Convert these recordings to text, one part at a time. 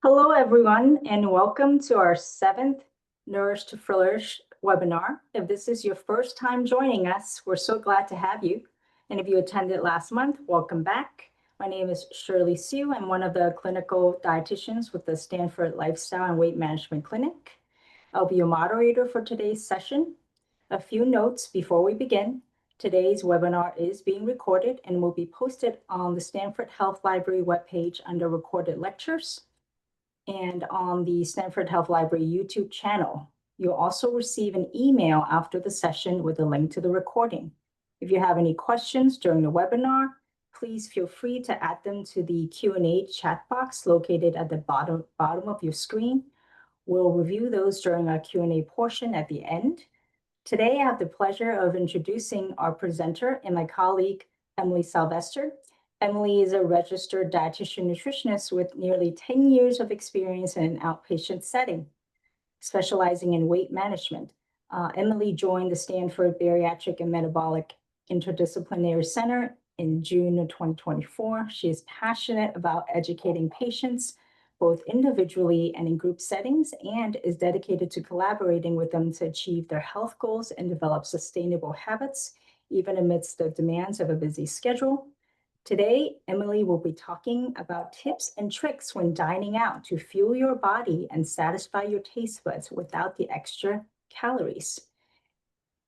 Hello, everyone, and welcome to our seventh Nourish to Flourish webinar. If this is your first time joining us, we're so glad to have you. And if you attended last month, welcome back. My name is Shirley Sue. I'm one of the clinical dietitians with the Stanford Lifestyle and Weight Management Clinic. I'll be your moderator for today's session. A few notes before we begin. Today's webinar is being recorded and will be posted on the Stanford Health Library webpage under recorded lectures and on the Stanford Health Library YouTube channel. You'll also receive an email after the session with a link to the recording. If you have any questions during the webinar, please feel free to add them to the Q&A chat box located at the bottom of your screen. We'll review those during our Q&A portion at the end. Today, I have the pleasure of introducing our presenter and my colleague, Emily Sylvester. Emily is a registered dietitian nutritionist with nearly 10 years of experience in an outpatient setting, specializing in weight management. Emily joined the Stanford Bariatric and Metabolic Interdisciplinary Center in June of 2024. She is passionate about educating patients, both individually and in group settings, and is dedicated to collaborating with them to achieve their health goals and develop sustainable habits, even amidst the demands of a busy schedule. Today, Emily will be talking about tips and tricks when dining out to fuel your body and satisfy your taste buds without the extra calories.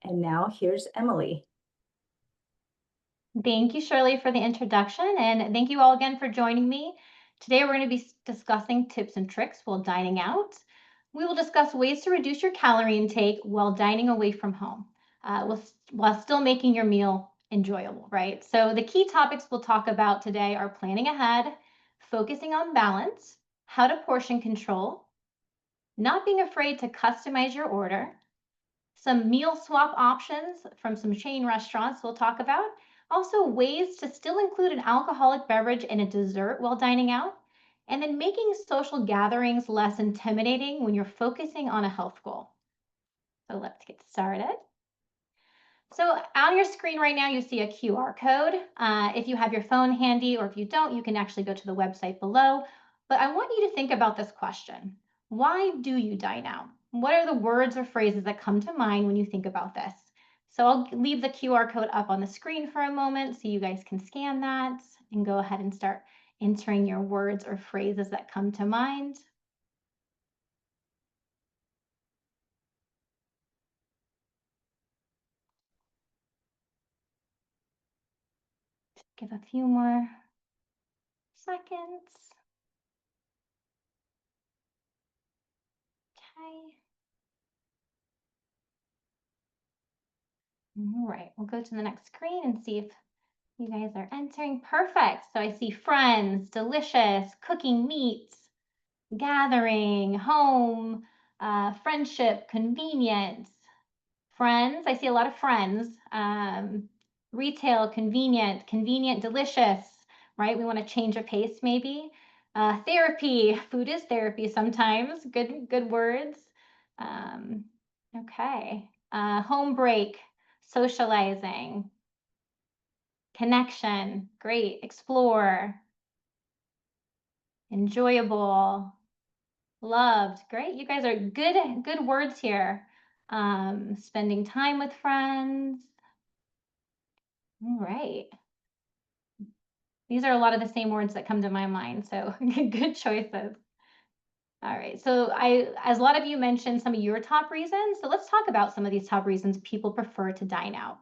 And now here's Emily. Thank you, Shirley, for the introduction, and thank you all again for joining me. Today, we're going to be discussing tips and tricks while dining out. We will discuss ways to reduce your calorie intake while dining away from home, while still making your meal enjoyable, right? So the key topics we'll talk about today are planning ahead, focusing on balance, how to portion control, not being afraid to customize your order, some meal swap options from some chain restaurants we'll talk about, also ways to still include an alcoholic beverage and a dessert while dining out, and then making social gatherings less intimidating when you're focusing on a health goal. So let's get started. So on your screen right now, you see a QR code. If you have your phone handy, or if you don't, you can actually go to the website below. But I want you to think about this question. Why do you dine out? What are the words or phrases that come to mind when you think about this? So I'll leave the QR code up on the screen for a moment so you guys can scan that and go ahead and start entering your words or phrases that come to mind. Give a few more seconds. Okay. All right, we'll go to the next screen and see if you guys are entering. Perfect. So I see friends, delicious, cooking meats, gathering, home, friendship, convenience. Friends, I see a lot of friends. Retail, convenient, delicious, right? We want to change a pace maybe. Therapy, food is therapy sometimes. Good words. Okay. Home break, socializing, connection, great, explore, enjoyable, loved, great. You guys are good words here. Spending time with friends. All right. These are a lot of the same words that come to my mind, so good choices. All right, so as a lot of you mentioned some of your top reasons, so let's talk about some of these top reasons people prefer to dine out.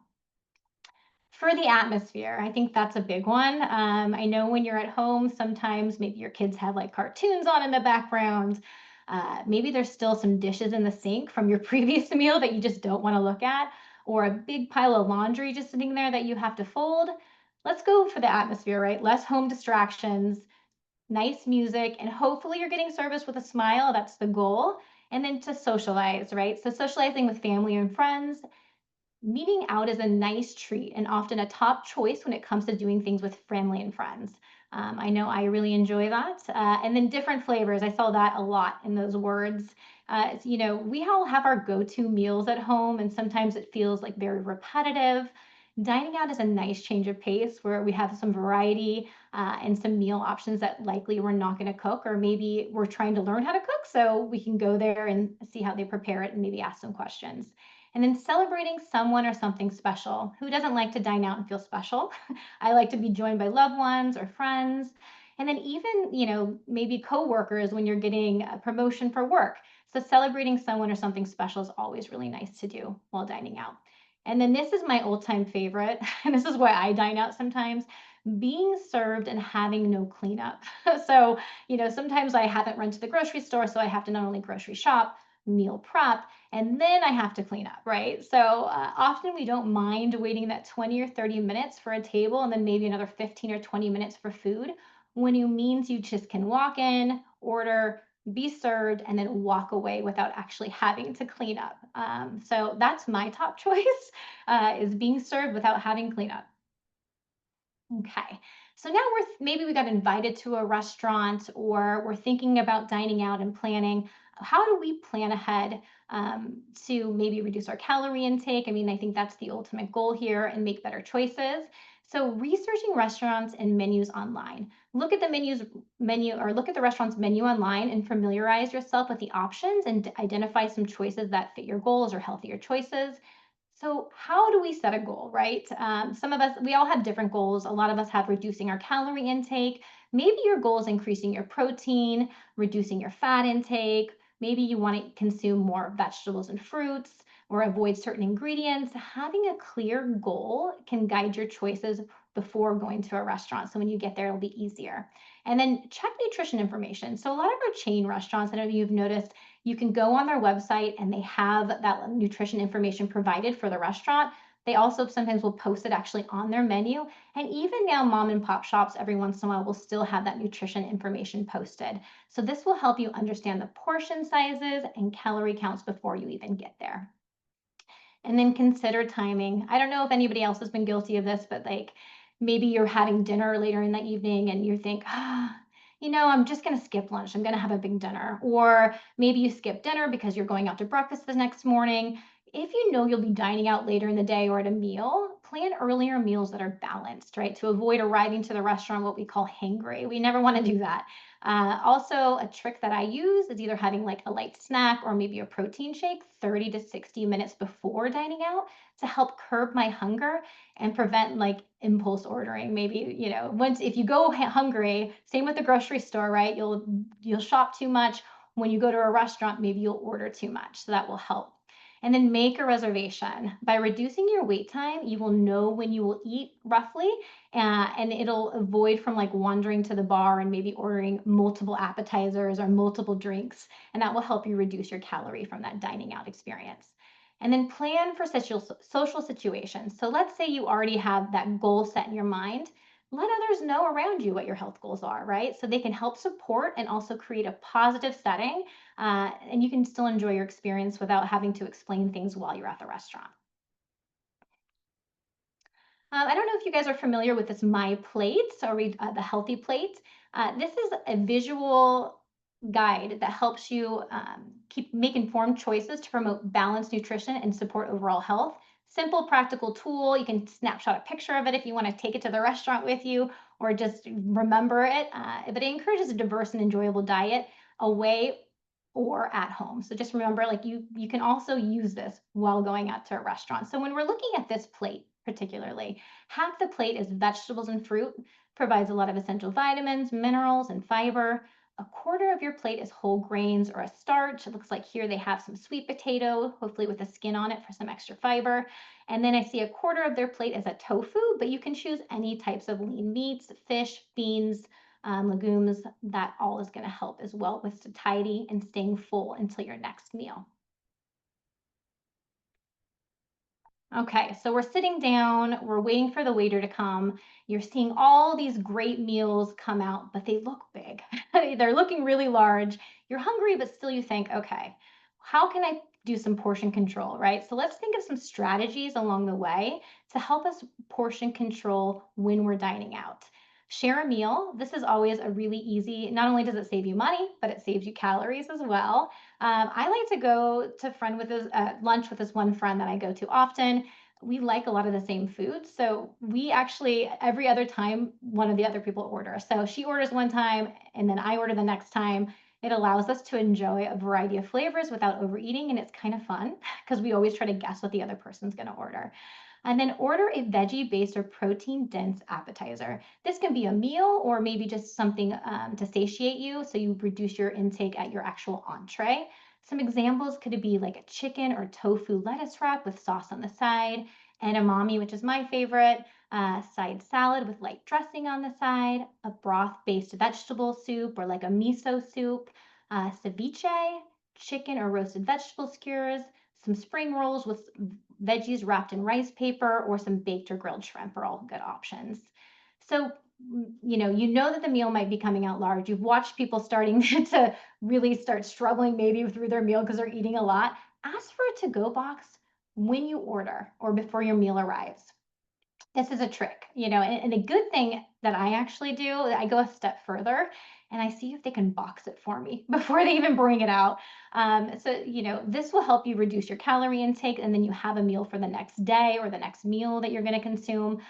For the atmosphere, I think that's a big one. I know when you're at home, sometimes maybe your kids have like cartoons on in the background. Maybe there's still some dishes in the sink from your previous meal that you just don't want to look at, or a big pile of laundry just sitting there that you have to fold. Let's go for the atmosphere, right? Less home distractions, nice music, and hopefully you're getting service with a smile. That's the goal. And then to socialize, right? So socializing with family and friends. Meeting out is a nice treat and often a top choice when it comes to doing things with family and friends. I know I really enjoy that. And then different flavors. I saw that a lot in those words. We all have our go-to meals at home, and sometimes it feels like very repetitive. Dining out is a nice change of pace where we have some variety, and some meal options that likely we're not going to cook, or maybe we're trying to learn how to cook. So we can go there and see how they prepare it and maybe ask some questions. And then celebrating someone or something special. Who doesn't like to dine out and feel special? I like to be joined by loved ones or friends. And then even, maybe coworkers when you're getting a promotion for work. So celebrating someone or something special is always really nice to do while dining out. And then this is my all-time favorite, and this is why I dine out sometimes, being served and having no cleanup. So, sometimes I haven't run to the grocery store, so I have to not only grocery shop, meal prep, and then I have to clean up, right? So often we don't mind waiting that 20 or 30 minutes for a table and then maybe another 15 or 20 minutes for food, when it means you just can walk in, order, be served, and then walk away without actually having to clean up. So that's my top choice, is being served without having cleanup. Okay. So now maybe we got invited to a restaurant, or we're thinking about dining out and planning. How do we plan ahead to maybe reduce our calorie intake? I mean, I think that's the ultimate goal here, and make better choices. So researching restaurants and menus online. Look at the menu, or look at the restaurant's menu online and familiarize yourself with the options and identify some choices that fit your goals or healthier choices. So how do we set a goal, right? Some of us, we all have different goals. A lot of us have reducing our calorie intake. Maybe your goal is increasing your protein, reducing your fat intake. Maybe you want to consume more vegetables and fruits, or avoid certain ingredients. Having a clear goal can guide your choices before going to a restaurant. So when you get there, it'll be easier. And then check nutrition information. So a lot of our chain restaurants, I don't know if you've noticed, you can go on their website and they have that nutrition information provided for the restaurant. They also sometimes will post it actually on their menu. And even now, mom and pop shops every once in a while will still have that nutrition information posted. So this will help you understand the portion sizes and calorie counts before you even get there. And then consider timing. I don't know if anybody else has been guilty of this, but like maybe you're having dinner later in the evening and you think, I'm just going to skip lunch. I'm going to have a big dinner. Or maybe you skip dinner because you're going out to breakfast the next morning. If you know you'll be dining out later in the day or at a meal, plan earlier meals that are balanced, right? To avoid arriving to the restaurant what we call hangry. We never want to do that. Also, a trick that I use is either having like a light snack or maybe a protein shake 30 to 60 minutes before dining out to help curb my hunger and prevent like impulse ordering. Maybe, once if you go hungry, same with the grocery store, right? You'll shop too much. When you go to a restaurant, maybe you'll order too much. So that will help. And then make a reservation. By reducing your wait time, you will know when you will eat roughly, and it'll avoid from like wandering to the bar and maybe ordering multiple appetizers or multiple drinks. And that will help you reduce your calorie from that dining out experience. And then plan for social situations. So let's say you already have that goal set in your mind. Let others know around you what your health goals are, right? So they can help support and also create a positive setting, and you can still enjoy your experience without having to explain things while you're at the restaurant. I don't know if you guys are familiar with this My Plate, or the Healthy Plate. This is a visual guide that helps you make informed choices to promote balanced nutrition and support overall health. Simple, practical tool. You can snapshot a picture of it if you want to take it to the restaurant with you, or just remember it. But it encourages a diverse and enjoyable diet away or at home. So just remember, like you can also use this while going out to a restaurant. So when we're looking at this plate particularly, half the plate is vegetables and fruit, provides a lot of essential vitamins, minerals, and fiber. A quarter of your plate is whole grains or a starch. It looks like here they have some sweet potato, hopefully with the skin on it for some extra fiber. And then I see a quarter of their plate is a tofu, but you can choose any types of lean meats, fish, beans, legumes. That all is going to help as well with satiety and staying full until your next meal. Okay, so we're sitting down, we're waiting for the waiter to come. You're seeing all these great meals come out, but they look big. They're looking really large. You're hungry, but still you think, okay, how can I do some portion control, right? So let's think of some strategies along the way to help us portion control when we're dining out. Share a meal. This is always a really easy, not only does it save you money, but it saves you calories as well. I like to go to lunch with this one friend that I go to often. we like a lot of the same foods. So we actually, every other time, one of the other people orders. So she orders one time and then I order the next time. It allows us to enjoy a variety of flavors without overeating. And it's kind of fun because we always try to guess what the other person's going to order. And then order a veggie based or protein dense appetizer. This can be a meal or maybe just something to satiate you. So you reduce your intake at your actual entree. Some examples could be like a chicken or tofu lettuce wrap with sauce on the side, edamame, which is my favorite, side salad with light dressing on the side, a broth-based vegetable soup or like a miso soup, ceviche, chicken or roasted vegetable skewers, some spring rolls with veggies wrapped in rice paper, or some baked or grilled shrimp are all good options. So, you know that the meal might be coming out large. You've watched people starting to really start struggling maybe through their meal because they're eating a lot. Ask for a to-go box when you order or before your meal arrives. This is a trick, and a good thing that I actually do, I go a step further and I see if they can box it for me before they even bring it out. So, this will help you reduce your calorie intake and then you have a meal for the next day or the next meal that you're going to consume.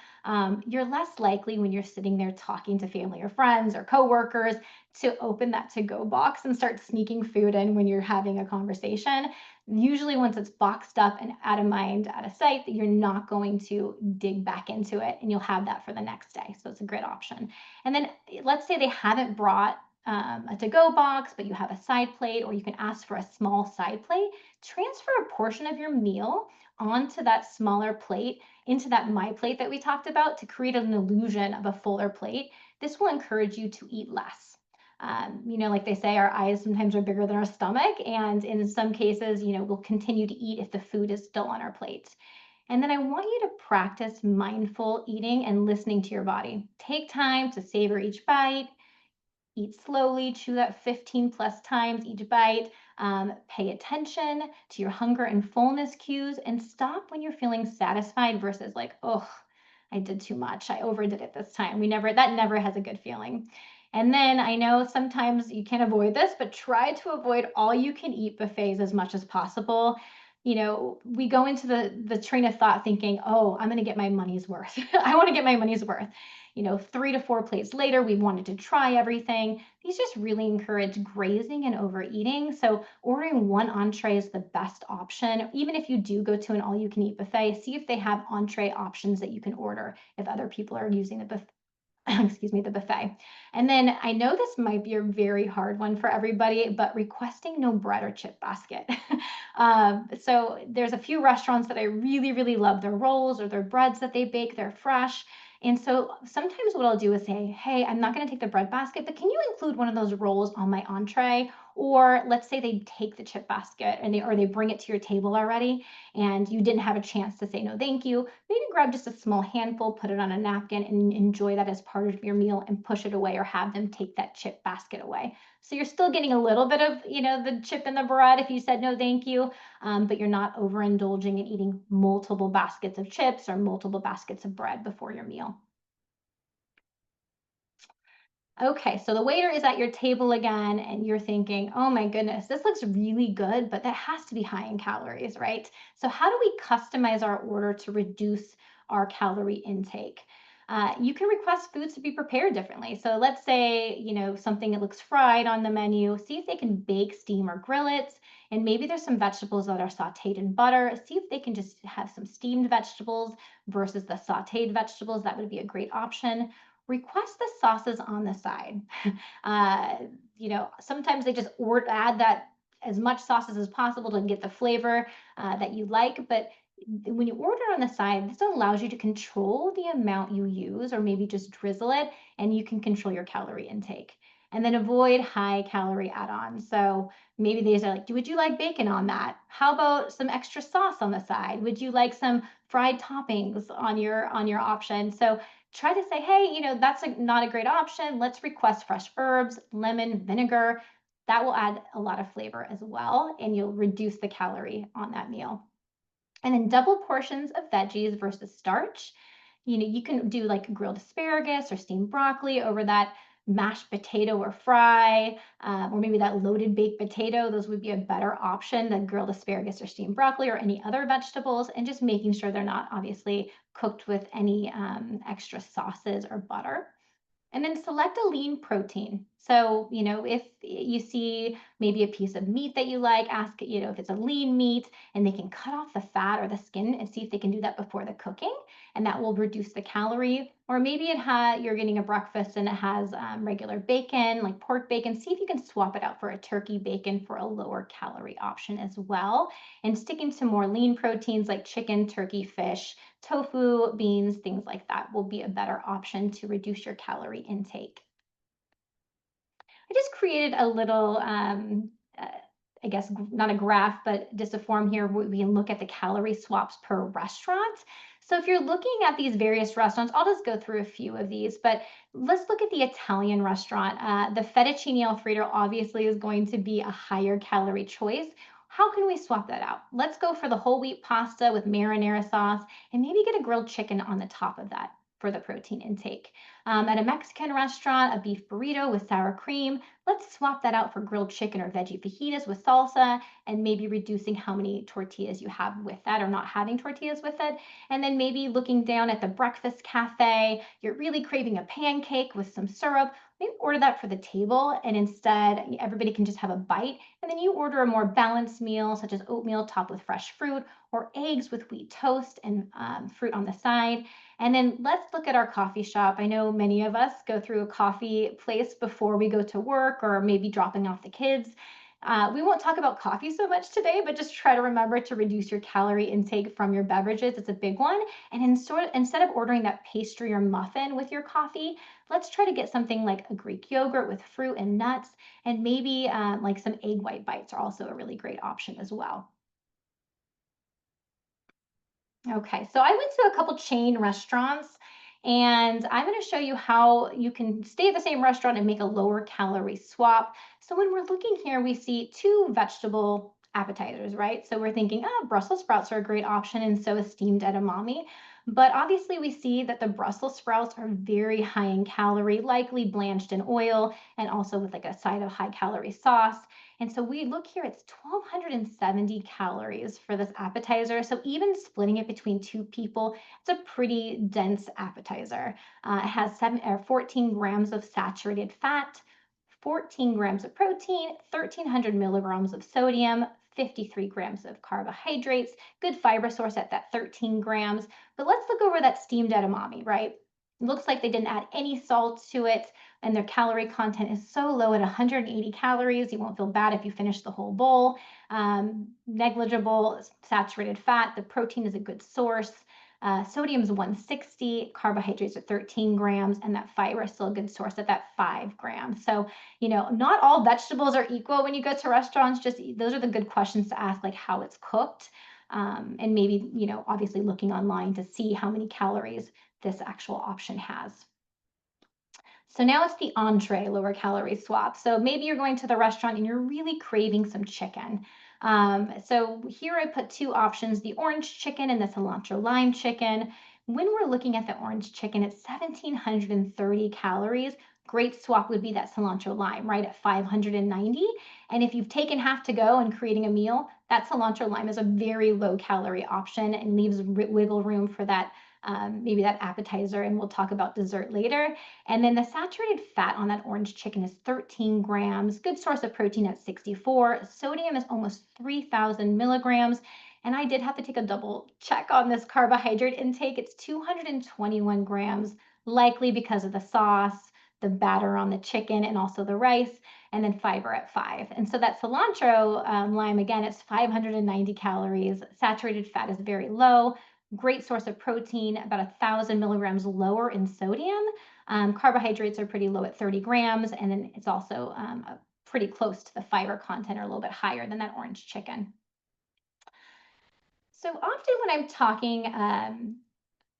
You're less likely when you're sitting there talking to family or friends or coworkers to open that to go box and start sneaking food in when you're having a conversation. Usually once it's boxed up and out of mind, out of sight, that you're not going to dig back into it and you'll have that for the next day. So it's a great option. And then let's say they haven't brought a to-go box, but you have a side plate, or you can ask for a small side plate. Transfer a portion of your meal onto that smaller plate, into that my plate that we talked about, to create an illusion of a fuller plate. This will encourage you to eat less. Like they say, our eyes sometimes are bigger than our stomach. And in some cases, we'll continue to eat if the food is still on our plates. And then I want you to practice mindful eating and listening to your body. Take time to savor each bite, eat slowly, chew that 15 plus times each bite, pay attention to your hunger and fullness cues, and stop when you're feeling satisfied versus like, oh, I did too much. I overdid it this time. That never has a good feeling. And then I know sometimes you can't avoid this, but try to avoid all you can eat buffets as much as possible. We go into the train of thought thinking, oh, I'm going to get my money's worth. I want to get my money's worth. 3 to 4 plates later, we wanted to try everything. These just really encourage grazing and overeating. So ordering one entree is the best option. Even if you do go to an all-you-can-eat buffet, see if they have entree options that you can order if other people are using the buffet. Excuse me, the buffet. And then I know this might be a very hard one for everybody, but requesting no bread or chip basket. So there's a few restaurants that I really, really love their rolls or their breads that they bake. They're fresh. And so sometimes what I'll do is say, hey, I'm not going to take the bread basket, but can you include one of those rolls on my entree? Or let's say they take the chip basket and they bring it to your table already and you didn't have a chance to say no thank you. Maybe grab just a small handful, put it on a napkin, and enjoy that as part of your meal and push it away, or have them take that chip basket away. So you're still getting a little bit of, the chip and the bread if you said no thank you, but you're not overindulging and eating multiple baskets of chips or multiple baskets of bread before your meal. Okay, so the waiter is at your table again, and you're thinking, oh my goodness, this looks really good, but that has to be high in calories, right? So, how do we customize our order to reduce our calorie intake? You can request foods to be prepared differently. So, let's say, something that looks fried on the menu, see if they can bake, steam, or grill it. And maybe there's some vegetables that are sauteed in butter. See if they can just have some steamed vegetables versus the sauteed vegetables. That would be a great option. Request the sauces on the side. uh, Sometimes they just add that as much sauces as possible to get the flavor that you like. But when you order on the side, this allows you to control the amount you use, or maybe just drizzle it, and you can control your calorie intake. And then avoid high calorie add-ons. So maybe they say like, would you like bacon on that? How about some extra sauce on the side? Would you like some fried toppings on your option? So try to say, hey, that's not a great option. Let's request fresh herbs, lemon, vinegar. That will add a lot of flavor as well, and you'll reduce the calorie on that meal. And then double portions of veggies versus starch. You can do like grilled asparagus or steamed broccoli over that mashed potato or fry, or maybe that loaded baked potato. Those would be a better option than grilled asparagus or steamed broccoli or any other vegetables, and just making sure they're not obviously cooked with any extra sauces or butter. And then select a lean protein. So, if you see maybe a piece of meat that you like, ask, if it's a lean meat, and they can cut off the fat or the skin and see if they can do that before the cooking, and that will reduce the calorie. Or maybe you're getting a breakfast and it has regular bacon, like pork bacon. See if you can swap it out for a turkey bacon for a lower calorie option as well. And sticking to more lean proteins like chicken, turkey, fish, tofu, beans, things like that will be a better option to reduce your calorie intake. I just created a little, I guess, not a graph, but just a form here where we can look at the calorie swaps per restaurant. So if you're looking at these various restaurants, I'll just go through a few of these, but let's look at the Italian restaurant. The fettuccine alfredo obviously is going to be a higher calorie choice. How can we swap that out? Let's go for the whole wheat pasta with marinara sauce and maybe get a grilled chicken on the top of that for the protein intake. At a Mexican restaurant, a beef burrito with sour cream. Let's swap that out for grilled chicken or veggie fajitas with salsa, and maybe reducing how many tortillas you have with that or not having tortillas with it. And then maybe looking down at the breakfast cafe, you're really craving a pancake with some syrup. Maybe order that for the table, and instead everybody can just have a bite. And then you order a more balanced meal, such as oatmeal topped with fresh fruit or eggs with wheat toast and fruit on the side. And then let's look at our coffee shop. I know many of us go through a coffee place before we go to work or maybe dropping off the kids. We won't talk about coffee so much today, but just try to remember to reduce your calorie intake from your beverages. It's a big one. And instead of ordering that pastry or muffin with your coffee, let's try to get something like a Greek yogurt with fruit and nuts, and maybe like some egg white bites are also a really great option as well. Okay, so I went to a couple chain restaurants, and I'm going to show you how you can stay at the same restaurant and make a lower calorie swap. So when we're looking here, we see two vegetable appetizers, right? So we're thinking, Brussels sprouts are a great option, and so is steamed edamame. But obviously, we see that the Brussels sprouts are very high in calorie, likely blanched in oil, and also with like a side of high calorie sauce. And so we look here, it's 1,270 calories for this appetizer. So even splitting it between two people, it's a pretty dense appetizer. It has 14 grams of saturated fat, 14 grams of protein, 1,300 milligrams of sodium, 53 grams of carbohydrates, good fiber source at that 13 grams. But let's look over that steamed edamame, right? It looks like they didn't add any salt to it, and their calorie content is so low at 180 calories. You won't feel bad if you finish the whole bowl. Negligible saturated fat. The protein is a good source. Sodium is 160, carbohydrates are 13 grams, and that fiber is still a good source at that 5 grams. So, not all vegetables are equal when you go to restaurants. Just those are the good questions to ask, like how it's cooked. And maybe, obviously looking online to see how many calories this actual option has. So now it's the entree lower calorie swap. So maybe you're going to the restaurant and you're really craving some chicken. So here I put two options, the orange chicken and the cilantro lime chicken. When we're looking at the orange chicken, it's 1,730 calories. Great swap would be that cilantro lime, right, at 590. And if you've taken half to go and creating a meal, that cilantro lime is a very low calorie option and leaves wiggle room for that maybe that appetizer, and we'll talk about dessert later. And then the saturated fat on that orange chicken is 13 grams, good source of protein at 64. Sodium is almost 3,000 milligrams. And I did have to take a double check on this carbohydrate intake. It's 221 grams, likely because of the sauce, the batter on the chicken, and also the rice, and then fiber at 5. And so that cilantro lime, again, it's 590 calories. Saturated fat is very low. Great source of protein, about 1,000 milligrams lower in sodium. Carbohydrates are pretty low at 30 grams, and then it's also pretty close to the fiber content, or a little bit higher than that orange chicken. So often when I'm talking,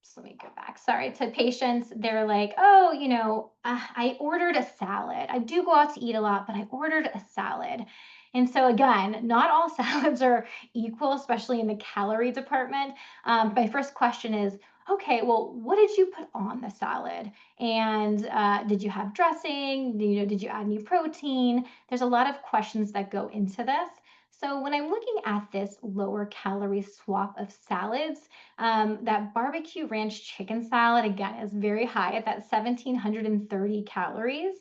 so let me go back, sorry, to patients, they're like, oh, I ordered a salad. I do go out to eat a lot, but I ordered a salad. And so again, not all salads are equal, especially in the calorie department. My first question is, Okay, well, what did you put on the salad? And did you have dressing? Did you add any protein? There's a lot of questions that go into this. So when I'm looking at this lower calorie swap of salads, that barbecue ranch chicken salad, again, is very high at that 1,730 calories,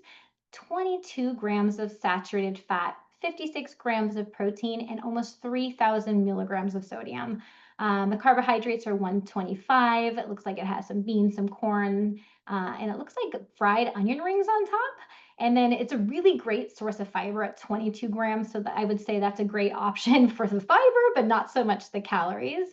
22 grams of saturated fat, 56 grams of protein, and almost 3,000 milligrams of sodium. The carbohydrates are 125. It looks like it has some beans, some corn, and it looks like fried onion rings on top. And then it's a really great source of fiber at 22 grams. So that I would say that's a great option for the fiber, but not so much the calories.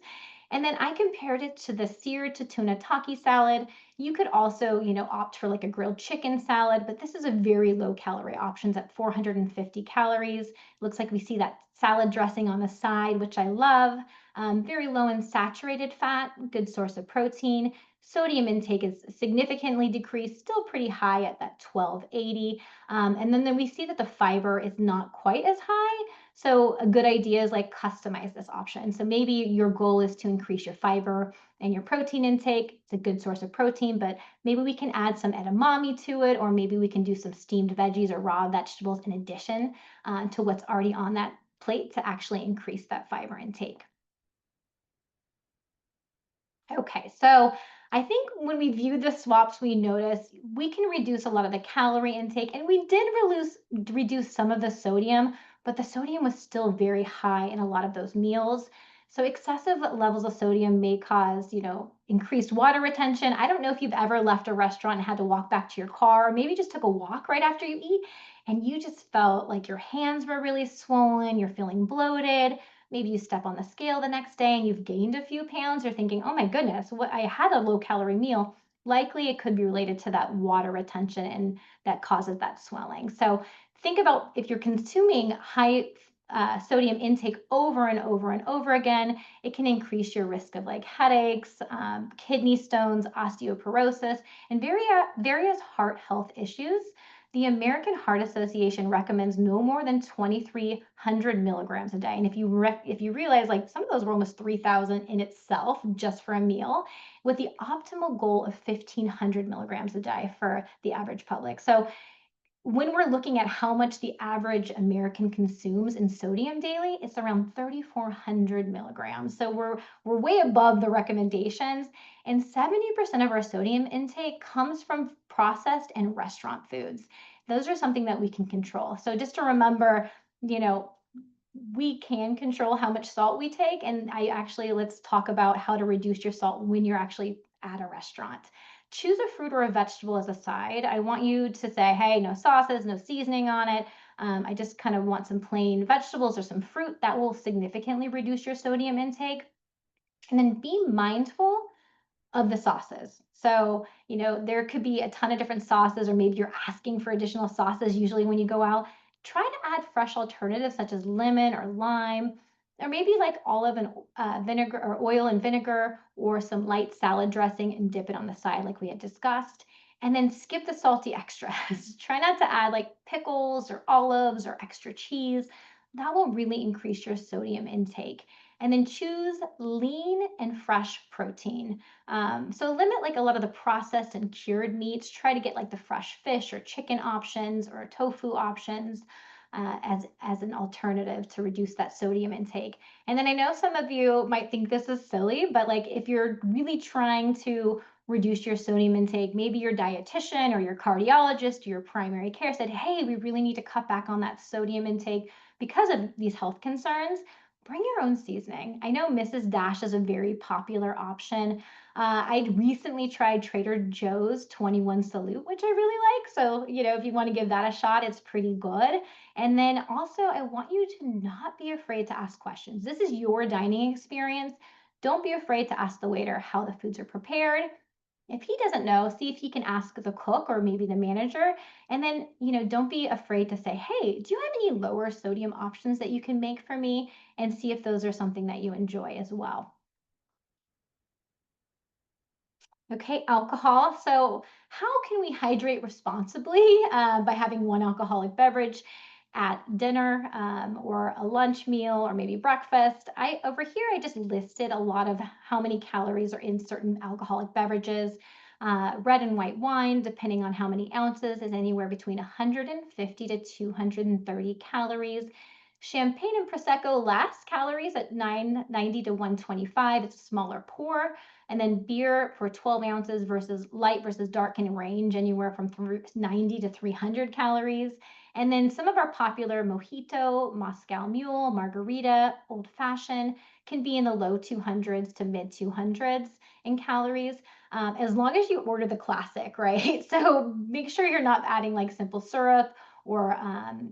And then I compared it to the seared to tuna taki salad. You could also, opt for like a grilled chicken salad, but this is a very low calorie options at 450 calories. It looks like we see that salad dressing on the side, which I love. Very low in saturated fat, good source of protein. Sodium intake is significantly decreased, still pretty high at that 1280. And then we see that the fiber is not quite as high. So a good idea is like customize this option. So maybe your goal is to increase your fiber and your protein intake. It's a good source of protein, but maybe we can add some edamame to it, or maybe we can do some steamed veggies or raw vegetables in addition to what's already on that plate to actually increase that fiber intake. Okay, so I think when we view the swaps, we notice we can reduce a lot of the calorie intake, and we did reduce some of the sodium, but the sodium was still very high in a lot of those meals. So excessive levels of sodium may cause, increased water retention. I don't know if you've ever left a restaurant and had to walk back to your car, or maybe just took a walk right after you eat, and you just felt like your hands were really swollen, you're feeling bloated. Maybe you step on the scale the next day and you've gained a few pounds. You're thinking, oh my goodness, what I had a low calorie meal. Likely it could be related to that water retention and that causes that swelling. So think about if you're consuming high sodium intake over and over and over again, it can increase your risk of like headaches, kidney stones, osteoporosis, and various heart health issues. The American Heart Association recommends no more than 2,300 milligrams a day. And if you realize like some of those were almost 3,000 in itself just for a meal, with the optimal goal of 1,500 milligrams a day for the average public. So when we're looking at how much the average American consumes in sodium daily, it's around 3,400 milligrams. So we're way above the recommendations, and 70% of our sodium intake comes from processed and restaurant foods. Those are something that we can control. So just to remember, you know, we can control how much salt we take. And let's talk about how to reduce your salt when you're actually at a restaurant. Choose a fruit or a vegetable as a side. I want you to say, hey, no sauces, no seasoning on it. I just kind of want some plain vegetables or some fruit. That will significantly reduce your sodium intake. And then be mindful of the sauces. So, there could be a ton of different sauces, or maybe you're asking for additional sauces usually when you go out. Try to add fresh alternatives such as lemon or lime, or maybe like olive and vinegar or oil and vinegar, or some light salad dressing and dip it on the side like we had discussed. And then skip the salty extras. Try not to add like pickles or olives or extra cheese. That will really increase your sodium intake. And then choose lean and fresh protein. So limit like a lot of the processed and cured meats. Try to get like the fresh fish or chicken options or tofu options as an alternative to reduce that sodium intake. And then I know some of you might think this is silly, but like if you're really trying to reduce your sodium intake, maybe your dietitian or your cardiologist, your primary care said, hey, we really need to cut back on that sodium intake because of these health concerns. Bring your own seasoning. I know Mrs. Dash is a very popular option. I recently tried Trader Joe's 21 Salute, which I really like. So, if you want to give that a shot, it's pretty good. And then also, I want you to not be afraid to ask questions. This is your dining experience. Don't be afraid to ask the waiter how the foods are prepared. If he doesn't know, see if he can ask the cook or maybe the manager. And then, don't be afraid to say, hey, do you have any lower sodium options that you can make for me? And see if those are something that you enjoy as well. Okay, alcohol. So how can we hydrate responsibly by having one alcoholic beverage? at dinner or a lunch meal or maybe breakfast. Over here I just listed a lot of how many calories are in certain alcoholic beverages. Red and white wine, depending on how many ounces, is anywhere between 150 to 230 calories. Champagne and Prosecco less calories at 990 to 125. It's a smaller pour. And then beer for 12 ounces versus light versus dark can range anywhere from 90 to 300 calories. And then some of our popular mojito, Moscow Mule, margarita, old fashioned can be in the low 200s to mid 200s in calories, as long as you order the classic, right? So make sure you're not adding like simple syrup or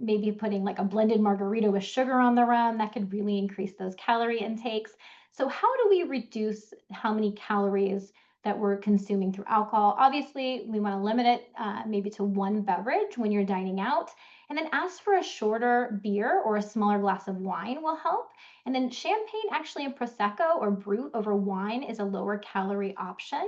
maybe putting like a blended margarita with sugar on the rim. That could really increase those calorie intakes. So how do we reduce how many calories that we're consuming through alcohol? Obviously, we want to limit it maybe to one beverage when you're dining out. And then ask for a shorter beer or a smaller glass of wine will help. And then champagne, actually, and Prosecco or Brut over wine is a lower calorie option.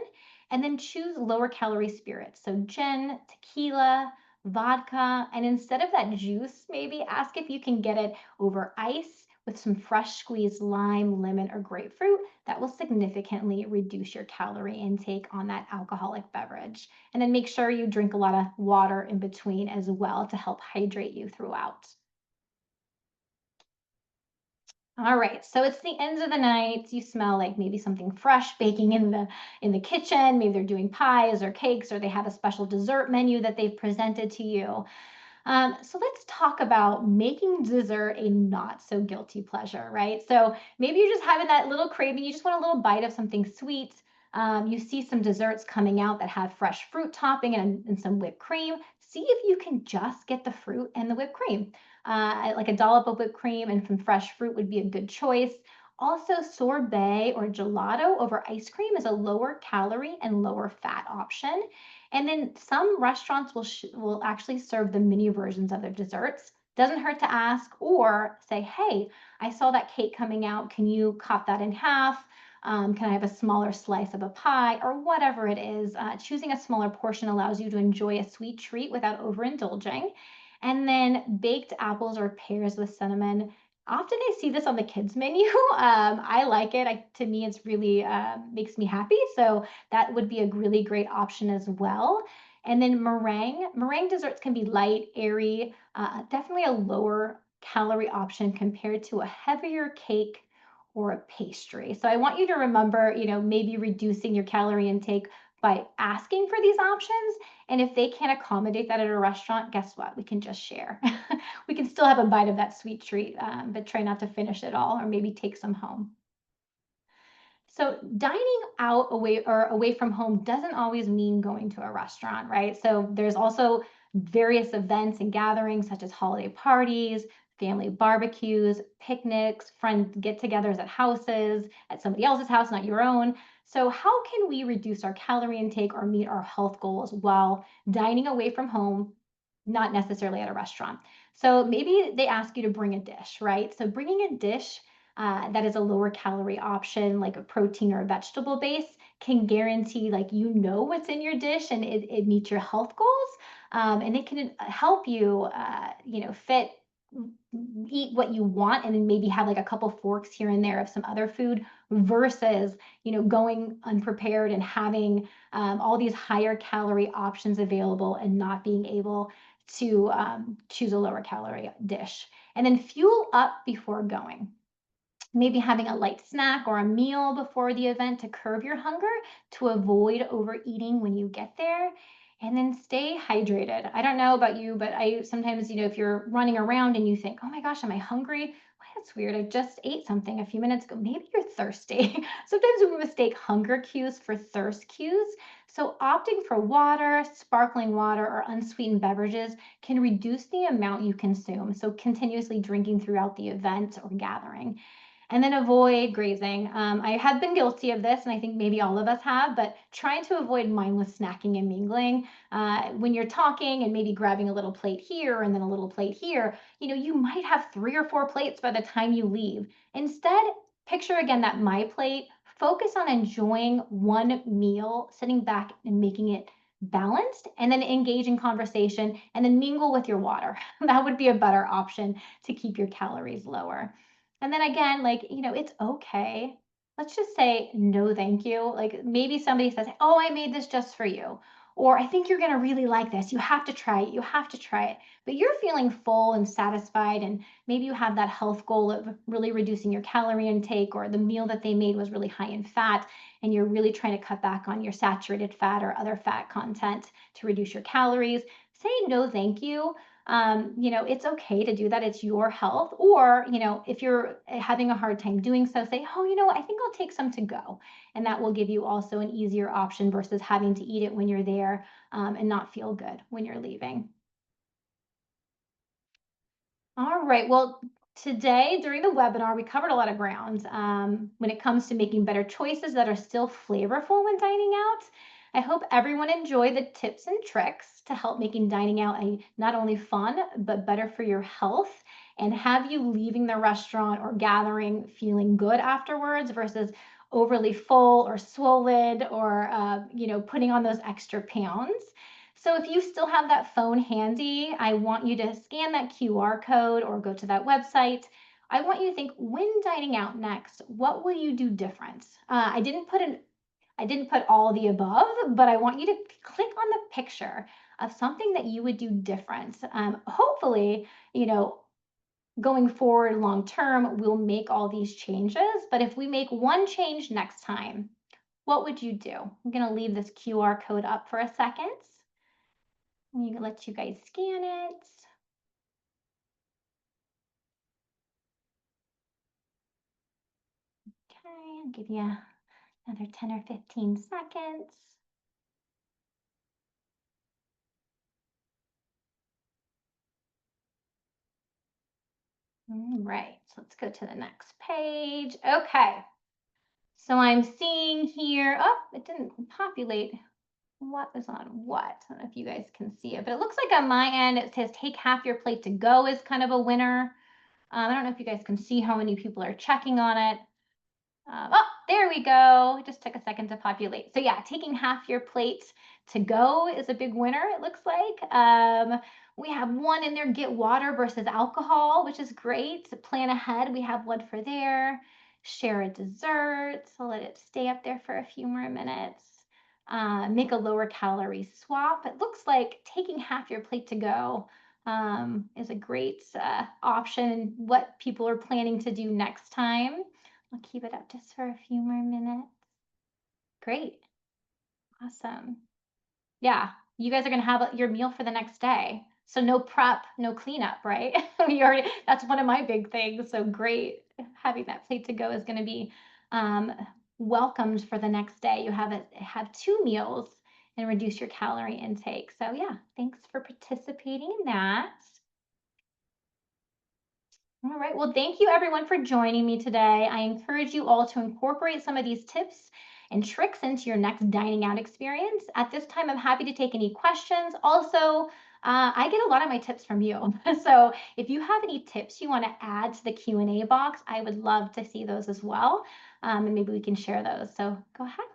And then choose lower calorie spirits. So gin, tequila, vodka, and instead of that juice, maybe ask if you can get it over ice with some fresh squeezed lime, lemon, or grapefruit. That will significantly reduce your calorie intake on that alcoholic beverage. And then make sure you drink a lot of water in between as well to help hydrate you throughout. All right, so it's the end of the night. You smell like maybe something fresh baking in the kitchen. Maybe they're doing pies or cakes, or they have a special dessert menu that they've presented to you. So let's talk about making dessert a not so guilty pleasure, right? So maybe you're just having that little craving. You just want a little bite of something sweet. You see some desserts coming out that have fresh fruit topping and some whipped cream. See if you can just get the fruit and the whipped cream. Like a dollop of whipped cream and some fresh fruit would be a good choice. Also, sorbet or gelato over ice cream is a lower calorie and lower fat option. And then some restaurants will actually serve the mini versions of their desserts. Doesn't hurt to ask or say, hey, I saw that cake coming out. Can you cut that in half? Can I have a smaller slice of a pie or whatever it is? Choosing a smaller portion allows you to enjoy a sweet treat without overindulging. And then baked apples or pears with cinnamon. Often I see this on the kids menu. I like it. To me, it's really makes me happy. So that would be a really great option as well. And then meringue. Meringue desserts can be light, airy, definitely a lower calorie option compared to a heavier cake or a pastry. So I want you to remember, maybe reducing your calorie intake by asking for these options. And if they can't accommodate that at a restaurant, guess what? We can just share. We can still have a bite of that sweet treat, but try not to finish it all or maybe take some home. So dining out away from home doesn't always mean going to a restaurant, right? So there's also various events and gatherings such as holiday parties, family barbecues, picnics, friend get-togethers at houses, at somebody else's house, not your own. So how can we reduce our calorie intake or meet our health goals while dining away from home, not necessarily at a restaurant? So maybe they ask you to bring a dish, right? So bringing a dish that is a lower calorie option, like a protein or a vegetable base, can guarantee like what's in your dish and it meets your health goals, and it can help you, fit eat what you want and then maybe have like a couple forks here and there of some other food versus going unprepared and having all these higher calorie options available and not being able to choose a lower calorie dish. And then fuel up before going, maybe having a light snack or a meal before the event to curb your hunger to avoid overeating when you get there. And then stay hydrated. I don't know about you, but I sometimes, if you're running around and you think, oh my gosh, am I hungry? Why, that's weird. I just ate something a few minutes ago. Maybe you're thirsty. Sometimes we mistake hunger cues for thirst cues. So opting for water, sparkling water, or unsweetened beverages can reduce the amount you consume. So continuously drinking throughout the event or gathering. And then avoid grazing. I have been guilty of this, and I think maybe all of us have, but trying to avoid mindless snacking and mingling. When you're talking and maybe grabbing a little plate here and then a little plate here, you might have 3 or 4 plates by the time you leave. Instead, picture again that my plate, focus on enjoying one meal, sitting back and making it balanced, and then engage in conversation and then mingle with your water. That would be a better option to keep your calories lower. And then again, like, it's okay. Let's just say no, thank you. Like maybe somebody says, "Oh, I made this just for you." Or I think you're going to really like this. You have to try it. You have to try it. But you're feeling full and satisfied. And maybe you have that health goal of really reducing your calorie intake, or the meal that they made was really high in fat and you're really trying to cut back on your saturated fat or other fat content to reduce your calories. Say no, thank you. It's okay to do that. It's your health. Or, if you're having a hard time doing so, say, "Oh, I think I'll take some to go." And that will give you also an easier option versus having to eat it when you're there and not feel good when you're leaving. All right. Well, today during the webinar, we covered a lot of ground when it comes to making better choices that are still flavorful when dining out. I hope everyone enjoyed the tips and tricks to help making dining out not only fun, but better for your health and have you leaving the restaurant or gathering feeling good afterwards versus overly full or swollen or, putting on those extra pounds. So if you still have that phone handy, I want you to scan that QR code or go to that website. I want you to think, when dining out next, what will you do different? I didn't put all the above, but I want you to click on the picture of something that you would do different. Hopefully, going forward long term, we'll make all these changes. But if we make one change next time, what would you do? I'm going to leave this QR code up for a second. You can let you guys scan it. Okay, I'll give you another 10 or 15 seconds. All right, so let's go to the next page. Okay, so I'm seeing here, oh, it didn't populate what is on what. I don't know if you guys can see it, but it looks like on my end it says take half your plate to go is kind of a winner. I don't know if you guys can see how many people are checking on it. Oh, there we go. It just took a second to populate. So yeah, taking half your plate to go is a big winner, it looks like. We have one in there, get water versus alcohol, which is great. To plan ahead, we have one for there. Share a dessert. So let it stay up there for a few more minutes. Make a lower calorie swap. It looks like taking half your plate to go is a great option. What people are planning to do next time. I'll keep it up just for a few more minutes. Great. Awesome. Yeah, you guys are gonna have your meal for the next day. So no prep, no cleanup, right? That's one of my big things. So great. Having that plate to go is gonna be um, welcomed for the next day. You have two meals and reduce your calorie intake. So yeah, thanks for participating in that. All right. Well, thank you everyone for joining me today. I encourage you all to incorporate some of these tips and tricks into your next dining out experience. At this time, I'm happy to take any questions. Also, I get a lot of my tips from you. So if you have any tips you want to add to the Q&A box, I would love to see those as well. And maybe we can share those. So go ahead.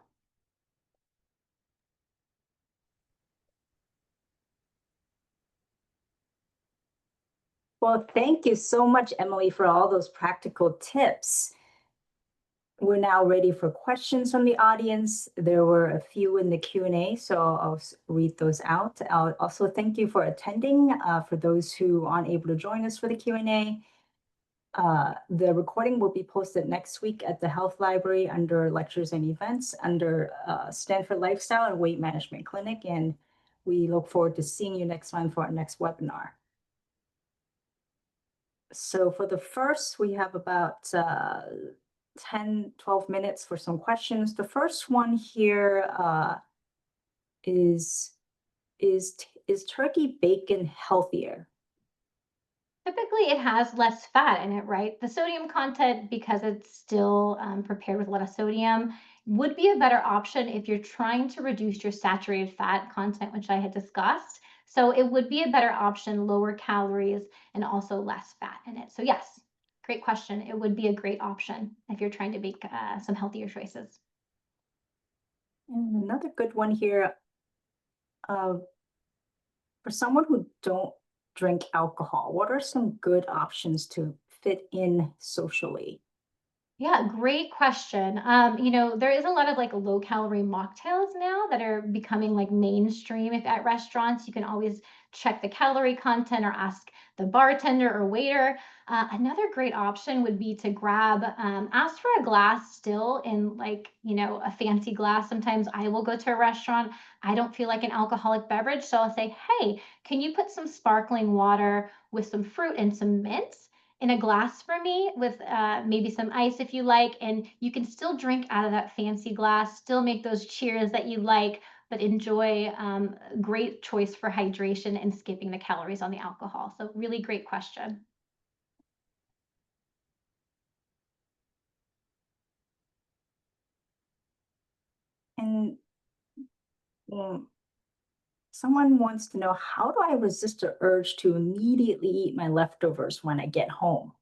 Well, thank you so much, Emily, for all those practical tips. We're now ready for questions from the audience. There were a few in the Q&A, so I'll read those out. I'll also thank you for attending. For those who aren't able to join us for the Q&A, the recording will be posted next week at the Health Library under Lectures and Events under Stanford Lifestyle and Weight Management Clinic, and we look forward to seeing you next month for our next webinar. So for the first, we have about 10, 12 minutes for some questions. The first one here is turkey bacon healthier? Typically, it has less fat in it, right? The sodium content, because it's still prepared with a lot of sodium, would be a better option if you're trying to reduce your saturated fat content, which I had discussed. So it would be a better option, lower calories and also less fat in it. So yes, great question. It would be a great option if you're trying to make some healthier choices. And another good one here. For someone who don't drink alcohol, what are some good options to fit in socially? Yeah, great question. There is a lot of like low calorie mocktails now that are becoming like mainstream. If at restaurants, you can always check the calorie content or ask the bartender or waiter. Another great option would be to ask for a glass still in like, a fancy glass. Sometimes I will go to a restaurant. I don't feel like an alcoholic beverage. So I'll say, hey, can you put some sparkling water with some fruit and some mints in a glass for me with maybe some ice if you like, and you can still drink out of that fancy glass, still make those cheers that you like, but enjoy great choice for hydration and skipping the calories on the alcohol. So really great question. And mm, someone wants to know, how do I resist the urge to immediately eat my leftovers when I get home?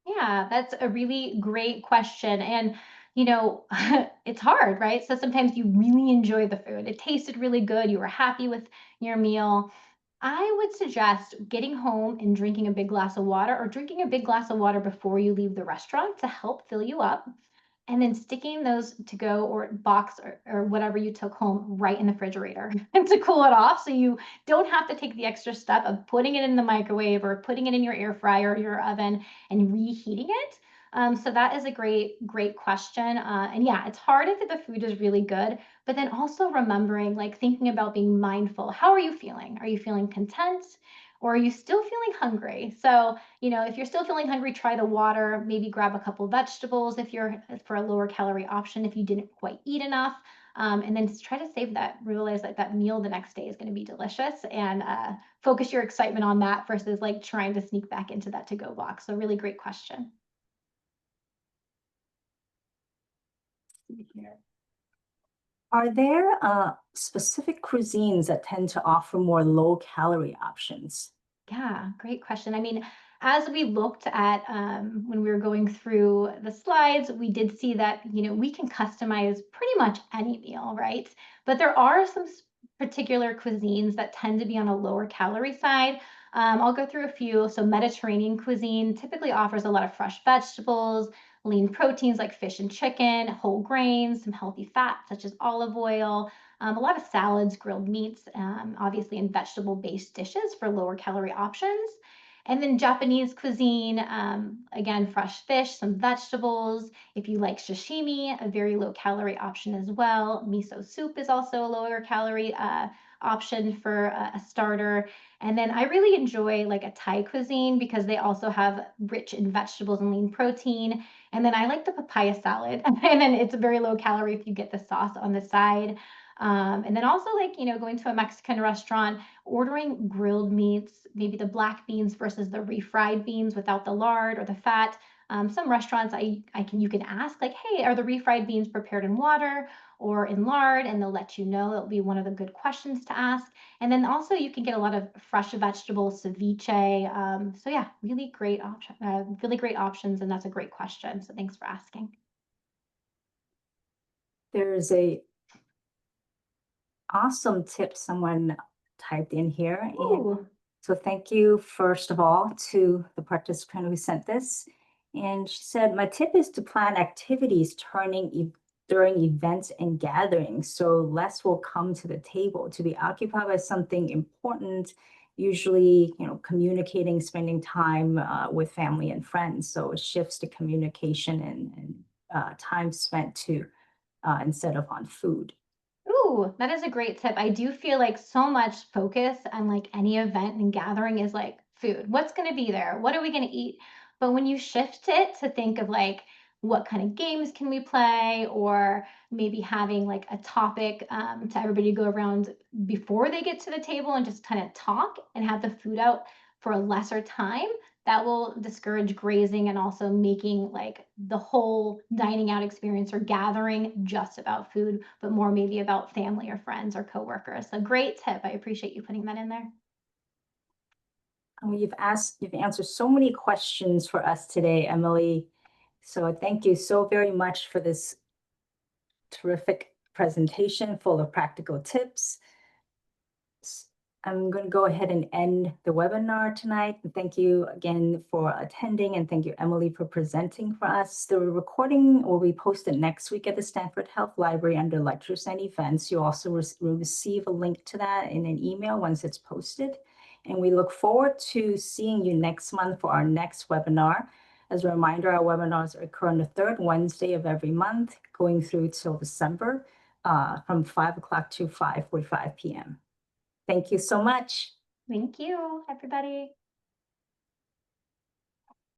Yeah, that's a really great question. And, it's hard, right? So sometimes you really enjoy the food. It tasted really good. You were happy with your meal. I would suggest getting home and drinking a big glass of water or drinking a big glass of water before you leave the restaurant to help fill you up. And then sticking those to go or box or whatever you took home right in the refrigerator and to cool it off so you don't have to take the extra step of putting it in the microwave or putting it in your air fryer or your oven and reheating it. So that is a great question. And yeah, it's hard if the food is really good, but then also remembering, like thinking about being mindful. How are you feeling? Are you feeling content? Or are you still feeling hungry? So, if you're still feeling hungry, try the water, maybe grab a couple vegetables if you're for a lower calorie option if you didn't quite eat enough. And then just try to save that, realize that that meal the next day is going to be delicious and focus your excitement on that versus like trying to sneak back into that to go box. So, really great question. Here. Are there specific cuisines that tend to offer more low calorie options? Yeah, great question. I mean, as we looked at when we were going through the slides, we did see that, we can customize pretty much any meal, right? But there are some particular cuisines that tend to be on a lower calorie side. I'll go through a few. So, Mediterranean cuisine typically offers a lot of fresh vegetables, lean proteins like fish and chicken, whole grains, some healthy fats such as olive oil, a lot of salads, grilled meats, obviously, and vegetable based dishes for lower calorie options. And then Japanese cuisine, again, fresh fish, some vegetables. If you like sashimi, a very low calorie option as well. Miso soup is also a lower calorie option for a starter. And then I really enjoy like a Thai cuisine because they also have rich in vegetables and lean protein. And then I like the papaya salad. And then it's a very low calorie if you get the sauce on the side. And then also like, going to a Mexican restaurant, ordering grilled meats, maybe the black beans versus the refried beans without the lard or the fat. Some restaurants you can ask like, hey, are the refried beans prepared in water or in lard? And they'll let you know. That'll be one of the good questions to ask. And then also you can get a lot of fresh vegetables, ceviche. So yeah, really great options. And that's a great question. So thanks for asking. There's a awesome tip someone typed in here. And Ooh. so thank you, first of all, to the participant who sent this. And she said, my tip is to plan activities during events and gatherings, so less will come to the table to be occupied by something important, usually, communicating, spending time with family and friends. So it shifts to communication and time spent to instead of on food. Ooh, that is a great tip. I do feel like so much focus on like any event and gathering is like food. What's going to be there? What are we going to eat? But when you shift it to think of like what kind of games can we play, or maybe having like a topic to everybody go around before they get to the table and just kind of talk and have the food out for a lesser time, that will discourage grazing and also making like the whole dining out experience or gathering just about food, but more maybe about family or friends or coworkers. So great tip. I appreciate you putting that in there. You've answered so many questions for us today, Emily. So thank you so very much for this terrific presentation full of practical tips. I'm going to go ahead and end the webinar tonight. And thank you again for attending, and thank you, Emily, for presenting for us. The recording will be posted next week at the Stanford Health Library under lectures and events. You also will receive a link to that in an email once it's posted. And we look forward to seeing you next month for our next webinar. As a reminder, our webinars occur on the third Wednesday of every month, going through till December from 5 o'clock to 5:45 p.m. Thank you so much. Thank you, everybody.